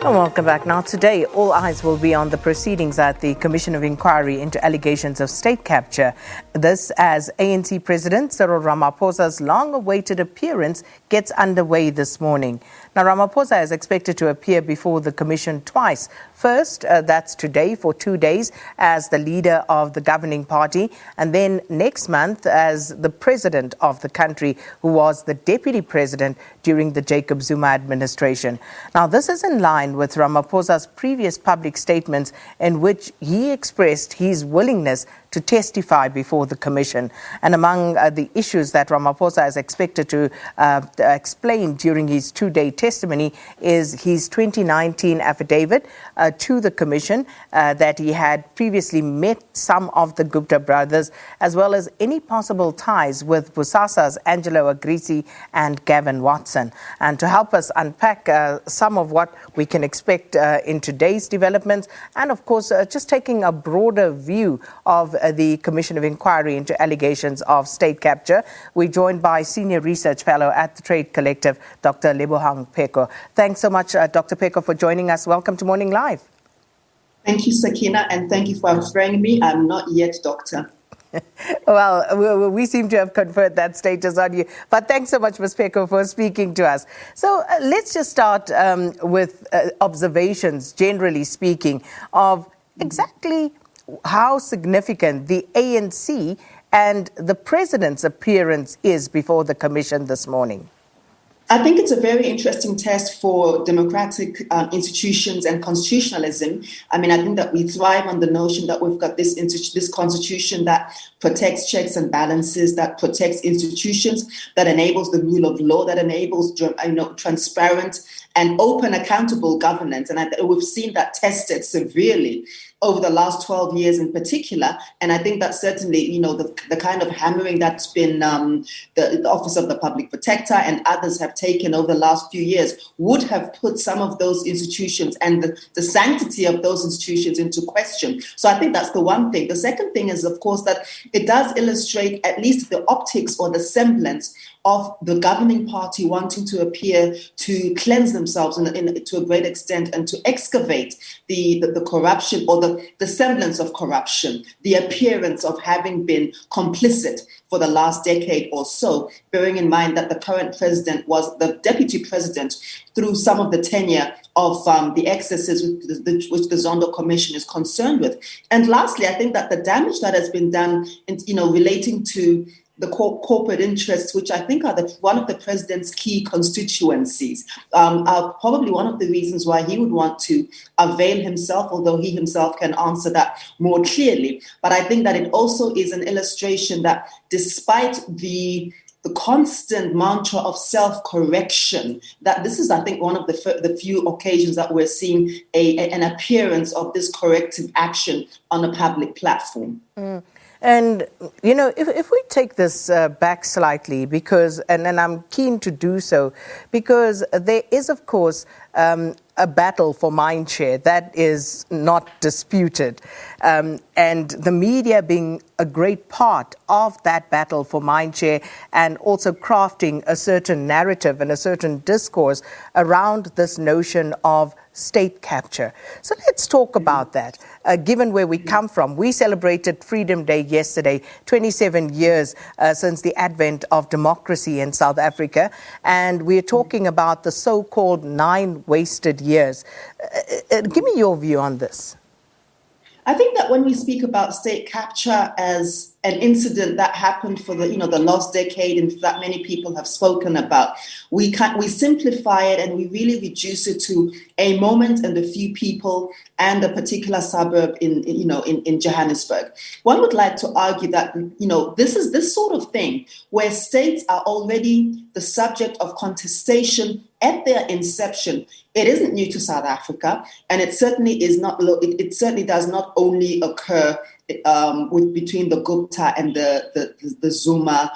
And welcome back. Now, today, all eyes will be on the proceedings at the Commission of Inquiry into allegations of state capture. This as ANC President Cyril Ramaphosa's long-awaited appearance gets underway this morning. Now, Ramaphosa is expected to appear before the Commission twice. First, that's today for 2 days as the leader of the governing party, and then next month as the president of the country, who was the deputy president during the Jacob Zuma administration. Now, this is in line with Ramaphosa's previous public statements in which he expressed his willingness to testify before the Commission. And among the issues that Ramaphosa is expected to explain during his 2-day testimony is his 2019 affidavit to the Commission that he had previously met some of the Gupta brothers, as well as any possible ties with Bosasa's Angelo, Agrizzi and Gavin Watson. And to help us unpack some of what we can expect in today's developments, and of course just taking a broader view of the Commission of Inquiry into allegations of state capture, we're joined by Senior Research Fellow at the Trade Collective, Dr. Lebohang Pheko. Thanks so much, Dr. Pheko, for joining us. Welcome to Morning Live. Thank you, Sakina, and thank you for referring me. I'm not yet doctor. Well, we seem to have conferred that status on you. But thanks so much, Ms. Pheko, for speaking to us. So let's just start with observations, generally speaking, of exactly how significant the ANC and the president's appearance is before the Commission this morning. I think it's a very interesting test for democratic institutions and constitutionalism. I mean, I think that we thrive on the notion that we've got this constitution that protects checks and balances, that protects institutions, that enables the rule of law, that enables transparent and open, accountable governance. And we've seen that tested severely over the last 12 years in particular. And I think that certainly, the kind of hammering that's been the Office of the Public Protector and others have taken over the last few years would have put some of those institutions and the sanctity of those institutions into question. So I think that's the one thing. The second thing is, of course, that it does illustrate at least the optics or the semblance of the governing party wanting to appear to cleanse themselves to a great extent and to excavate the corruption or the semblance of corruption, the appearance of having been complicit for the last decade or so, bearing in mind that the current president was the deputy president through some of the tenure of the excesses which the Zondo Commission is concerned with. And lastly, I think that the damage that has been done relating to the corporate interests, which I think are one of the president's key constituencies, are probably one of the reasons why he would want to avail himself, although he himself can answer that more clearly. But I think that it also is an illustration that despite the constant mantra of self-correction, that this is, I think, one of the few occasions that we're seeing an appearance of this corrective action on a public platform. And, if we take this back slightly, because, and I'm keen to do so, because there is, of course, a battle for mindshare that is not disputed. And the media being a great part of that battle for mindshare and also crafting a certain narrative and a certain discourse around this notion of state capture. So let's talk about that. Given where we come from, we celebrated Freedom Day yesterday, 27 years since the advent of democracy in South Africa, and we're talking about the so-called 9 wasted years. Give me your view on this. I think that when we speak about state capture as an incident that happened for the lost decade, and that many people have spoken about, we simplify it and we really reduce it to a moment and a few people and a particular suburb in Johannesburg. One would like to argue that this is this sort of thing where states are already the subject of contestation at their inception. It isn't new to South Africa, and it certainly is not. It certainly does not only occur between the Gupta and the Zuma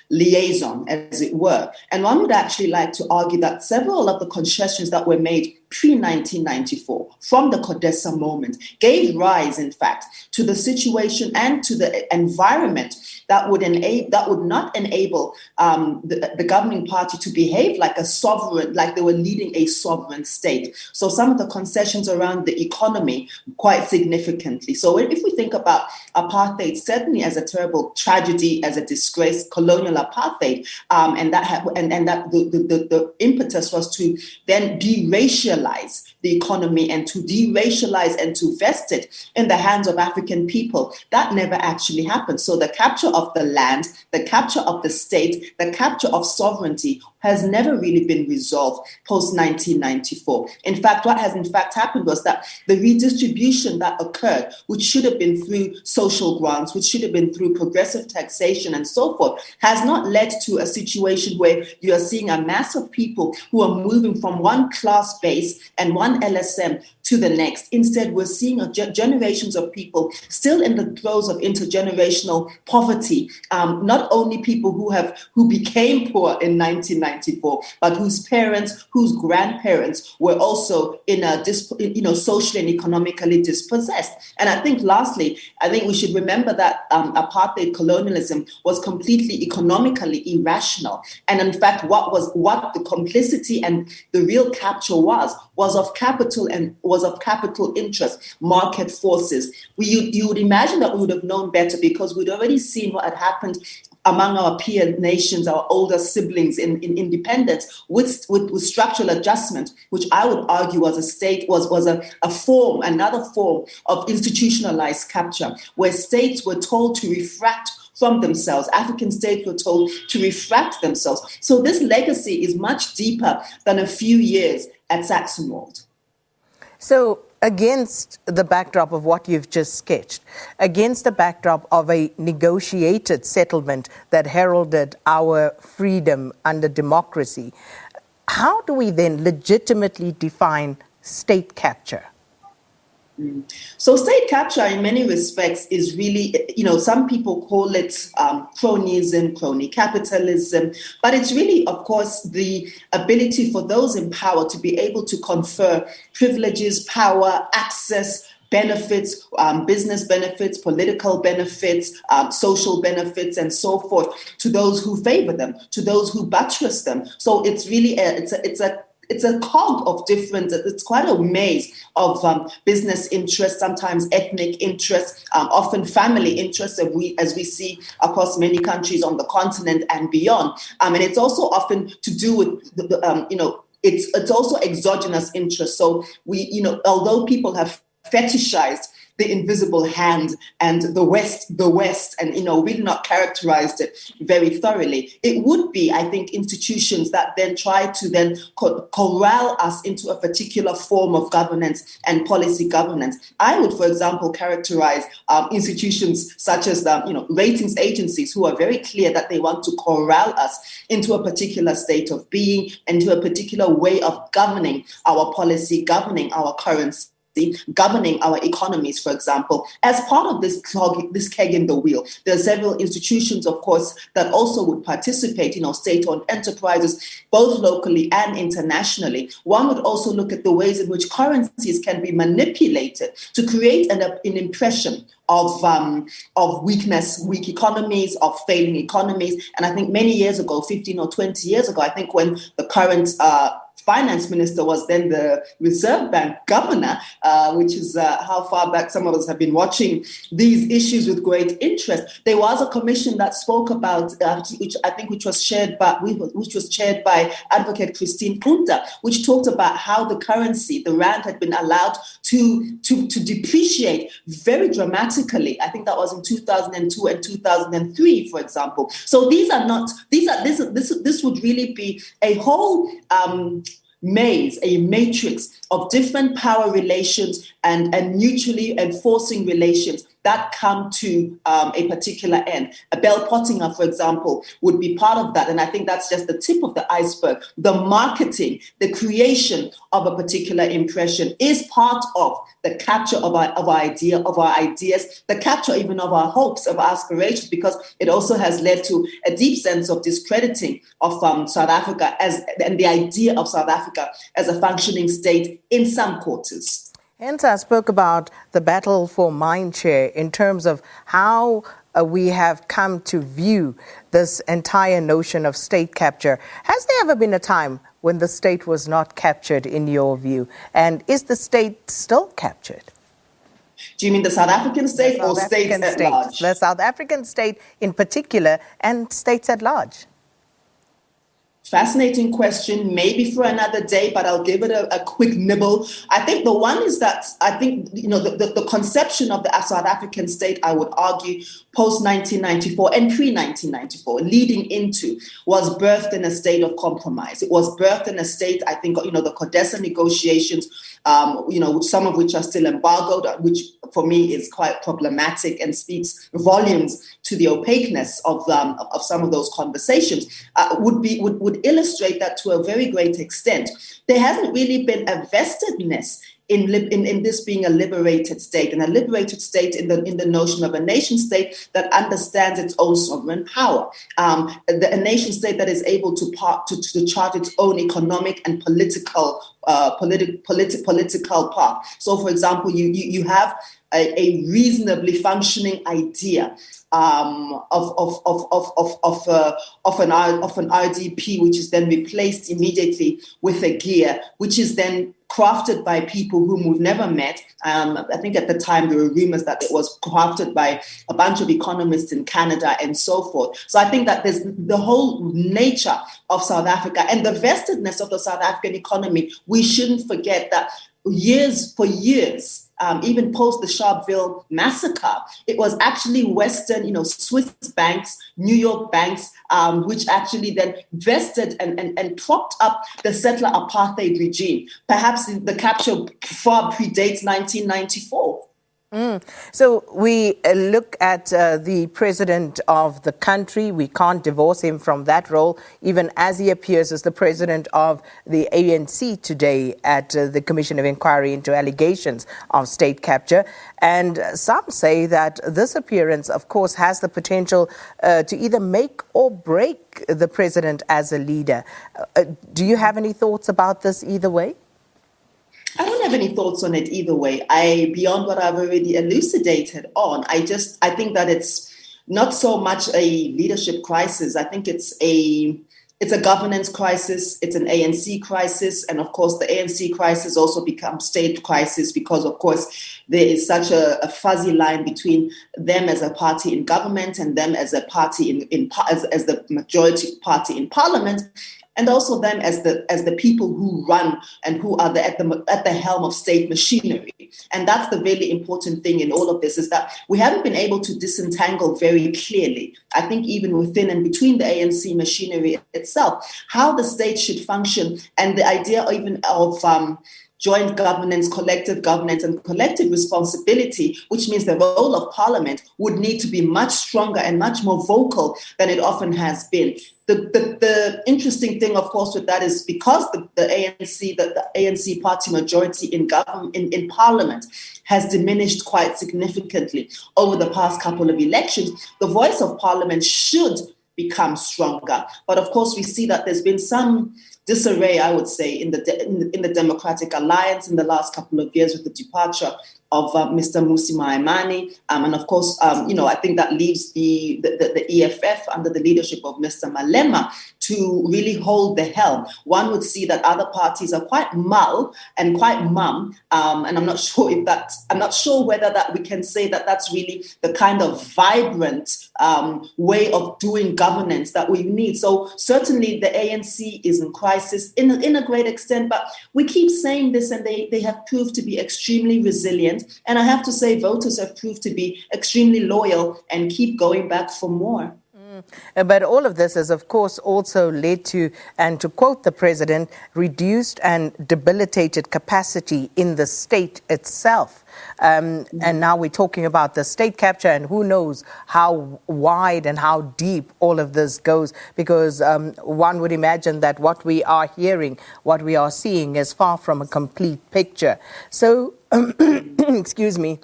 liaison, as it were. And one would actually like to argue that several of the concessions that were made pre-1994, from the CODESA moment, gave rise, in fact, to the situation and to the environment that would not enable the governing party to behave like a sovereign, like they were leading a sovereign state. So some of the concessions around the economy quite significantly. So if we think about apartheid, certainly as a terrible tragedy, as a disgrace, colonial apartheid, and that the impetus was to then de-racialize the economy and to de-racialize and to vest it in the hands of African people. That never actually happened. So the capture of the land, the capture of the state, the capture of sovereignty has never really been resolved post-1994. In fact, what has in fact happened was that the redistribution that occurred, which should have been through social grants, which should have been through progressive taxation and so forth, has not led to a situation where you are seeing a mass of people who are moving from one class base and one LSM to the next. Instead, we're seeing generations of people still in the throes of intergenerational poverty. Not only people who became poor in 1994, but whose parents, whose grandparents were also socially and economically dispossessed. And I think, lastly, we should remember that apartheid colonialism was completely economically irrational. And in fact, what the complicity and the real capture was of capital and was of capital interest, market forces. You would imagine that we would have known better because we'd already seen what had happened among our peer nations, our older siblings in independence, with structural adjustment, which I would argue was another form of institutionalized capture, where states were told to refract from themselves. African states were told to refract themselves. So this legacy is much deeper than a few years at Saxonwold. So against the backdrop of what you've just sketched, against the backdrop of a negotiated settlement that heralded our freedom under democracy, how do we then legitimately define state capture? So state capture in many respects is really, some people call it cronyism, crony capitalism, but it's really, of course, the ability for those in power to be able to confer privileges, power, access, benefits, business benefits, political benefits, social benefits, and so forth to those who favor them, to those who buttress them. So it's really it's a cog of different, it's quite a maze of business interests, sometimes ethnic interests, often family interests, as we see across many countries on the continent and beyond. And it's also often to do with, it's also exogenous interests. So although people have fetishized the invisible hand and the West, and, really not characterized it very thoroughly. It would be, I think, institutions that then try to then corral us into a particular form of governance and policy governance. I would, for example, characterize institutions such as ratings agencies who are very clear that they want to corral us into a particular state of being, into a particular way of governing our policy, governing our currency, governing our economies, for example, as part of this keg in the wheel. There are several institutions, of course, that also would participate, state-owned enterprises, both locally and internationally. One would also look at the ways in which currencies can be manipulated to create an impression of weakness, weak economies, of failing economies. And I think many years ago, 15 or 20 years ago, I think when the current finance minister was then the Reserve Bank governor, which is how far back some of us have been watching these issues with great interest. There was a commission that spoke about, which was chaired by Advocate Christine Punta, which talked about how the currency, the rand, had been allowed to depreciate very dramatically. I think that was in 2002 and 2003, for example. So this would really be a whole maze, a matrix of different power relations and mutually enforcing relations that come to a particular end. A bell pottinger, for example, would be part of that. And I think that's just the tip of the iceberg. The marketing, the creation of a particular impression is part of the capture of our ideas, the capture even of our hopes, of our aspirations, because it also has led to a deep sense of discrediting of South Africa and the idea of South Africa as a functioning state in some quarters. Hence, I spoke about the battle for mind share in terms of how we have come to view this entire notion of state capture. Has there ever been a time when the state was not captured, in your view? And is the state still captured? Do you mean the South African state or states at large? The South African state in particular and states at large. Fascinating question, maybe for another day, but I'll give it a quick nibble. I think the one is that the conception of the South African state, I would argue, post-1994 and pre-1994, leading into, was birthed in a state of compromise. It was birthed in a state, I think, the CODESA negotiations, some of which are still embargoed, which for me is quite problematic and speaks volumes to the opaqueness of some of those conversations, would illustrate that to a very great extent. There hasn't really been a vestedness in this being a liberated state, and a liberated state in the notion of a nation state that understands its own sovereign power, a nation state that is able to chart its own economic and political path. So, for example, you have a reasonably functioning idea of an RDP, which is then replaced immediately with a gear, which is then crafted by people whom we've never met. I think at the time there were rumors that it was crafted by a bunch of economists in Canada and so forth. So I think that there's the whole nature of South Africa and the vestedness of the South African economy. We shouldn't forget that for years, even post the Sharpeville massacre, it was actually Western, Swiss banks, New York banks, which actually then vested and propped up the settler apartheid regime. Perhaps the capture far predates 1994. So we look at the president of the country. We can't divorce him from that role, even as he appears as the president of the ANC today at the Commission of Inquiry into allegations of state capture. And some say that this appearance, of course, has the potential to either make or break the president as a leader. Do you have any thoughts about this either way? I don't have any thoughts on it either way. Beyond what I've already elucidated on, I think that it's not so much a leadership crisis. I think it's a governance crisis. It's an ANC crisis. And of course, the ANC crisis also becomes state crisis because, of course, there is such a fuzzy line between them as a party in government and them as a party as the majority party in parliament, and also them as the people who run and who are at the helm of state machinery. And that's the really important thing in all of this, is that we haven't been able to disentangle very clearly, I think even within and between the ANC machinery itself, how the state should function, and the idea even of joint governance, collective governance, and collective responsibility, which means the role of parliament would need to be much stronger and much more vocal than it often has been. The interesting thing, of course, with that is because the ANC party majority in parliament has diminished quite significantly over the past couple of elections, the voice of parliament should become stronger. But of course, we see that there's been some disarray, I would say, in the Democratic Alliance in the last couple of years with the departure of Mr. Mmusi Maimane. And of course, I think that leaves the EFF under the leadership of Mr. Malema to really hold the helm. One would see that other parties are quite mull and quite mum, and I'm not sure whether that we can say that that's really the kind of vibrant way of doing governance that we need. So certainly the ANC is in crisis in a great extent, but we keep saying this, and they have proved to be extremely resilient. And I have to say, voters have proved to be extremely loyal and keep going back for more. But all of this has, of course, also led to, and to quote the president, reduced and debilitated capacity in the state itself. And now we're talking about the state capture, and who knows how wide and how deep all of this goes, because one would imagine that what we are hearing, what we are seeing is far from a complete picture. So, excuse me,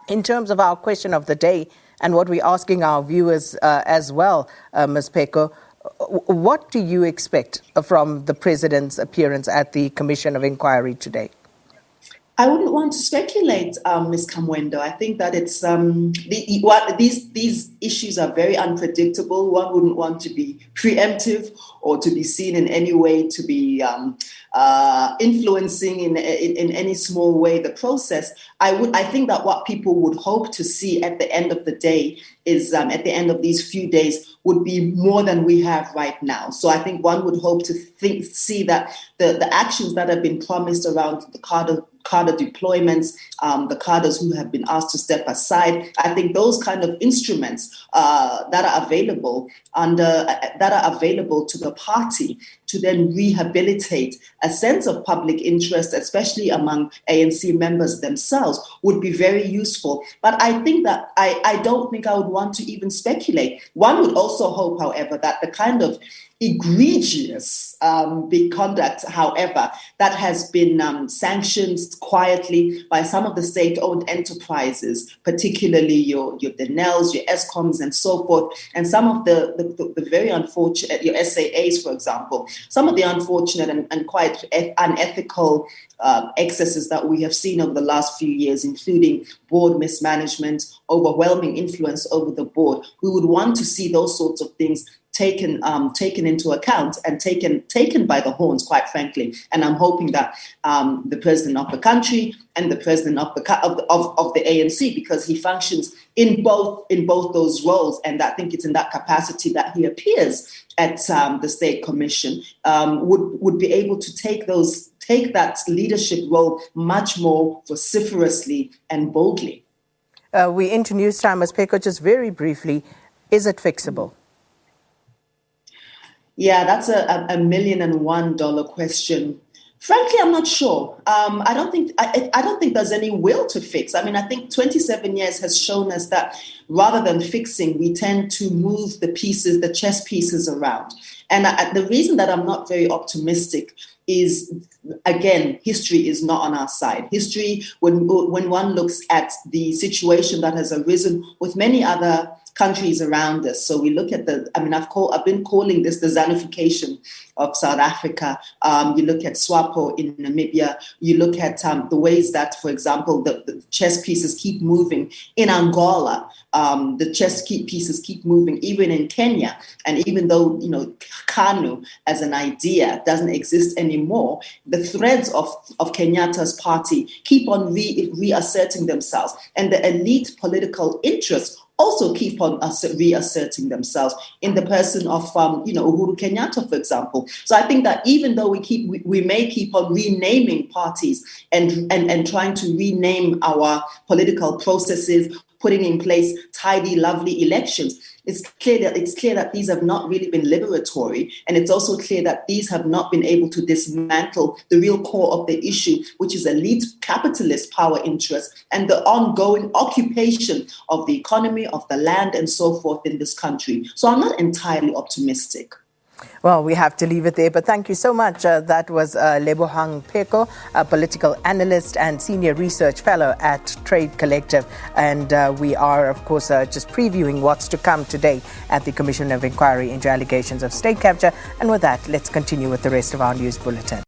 in terms of our question of the day and what we're asking our viewers as well, Ms. Pheko, what do you expect from the president's appearance at the Commission of Inquiry today? I wouldn't want to speculate, Ms. Kamwendo. I think that it's these issues are very unpredictable. One wouldn't want to be preemptive or to be seen in any way to be influencing in any small way the process. I think that what people would hope to see at the end of the day is at the end of these few days would be more than we have right now. So I think one would hope to see that the actions that have been promised around the cadre deployments, the cadres who have been asked to step aside, I think those kind of instruments that are available to the party to then rehabilitate a sense of public interest, especially among ANC members themselves, would be very useful. But I think that I don't think I would want to even speculate. One would also hope, however, that the kind of egregious conduct, however, that has been sanctioned quietly by some of the state-owned enterprises, particularly your Denels, your Escoms, and so forth, and some of the very unfortunate, your SAAs, for example, some of the unfortunate and quite unethical excesses that we have seen over the last few years, including board mismanagement, overwhelming influence over the board. We would want to see those sorts of things taken into account and taken by the horns, quite frankly. And I'm hoping that the president of the country and the president of the ANC, because he functions in both those roles, and I think it's in that capacity that he appears at the State Commission, would be able to take that leadership role much more vociferously and boldly. We into news time, Ms. Pheko, just very briefly, is it fixable? Yeah, that's a $1 million question. Frankly, I'm not sure. I don't think there's any will to fix. I mean, I think 27 years has shown us that rather than fixing, we tend to move the pieces, the chess pieces around. And the reason that I'm not very optimistic is, again, history is not on our side. History, when one looks at the situation that has arisen with many other countries around us. So we look at I've been calling this the Zanification of South Africa. You look at SWAPO in Namibia. You look at the ways that, for example, the chess pieces keep moving in Angola. The chess pieces keep moving even in Kenya. And even though, KANU as an idea doesn't exist anymore, the threads of Kenyatta's party keep on reasserting themselves. And the elite political interests also keep on reasserting themselves in the person of Uhuru Kenyatta, for example. So I think that even though we may keep on renaming parties and trying to rename our political processes, putting in place tidy, lovely elections, it's clear that these have not really been liberatory, and it's also clear that these have not been able to dismantle the real core of the issue, which is elite capitalist power interests and the ongoing occupation of the economy, of the land, and so forth in this country. So I'm not entirely optimistic. Well, we have to leave it there, but thank you so much. That was Lebohang Pheko, a political analyst and senior research fellow at Trade Collective. And we are, of course, just previewing what's to come today at the Commission of Inquiry into allegations of state capture. And with that, let's continue with the rest of our news bulletin.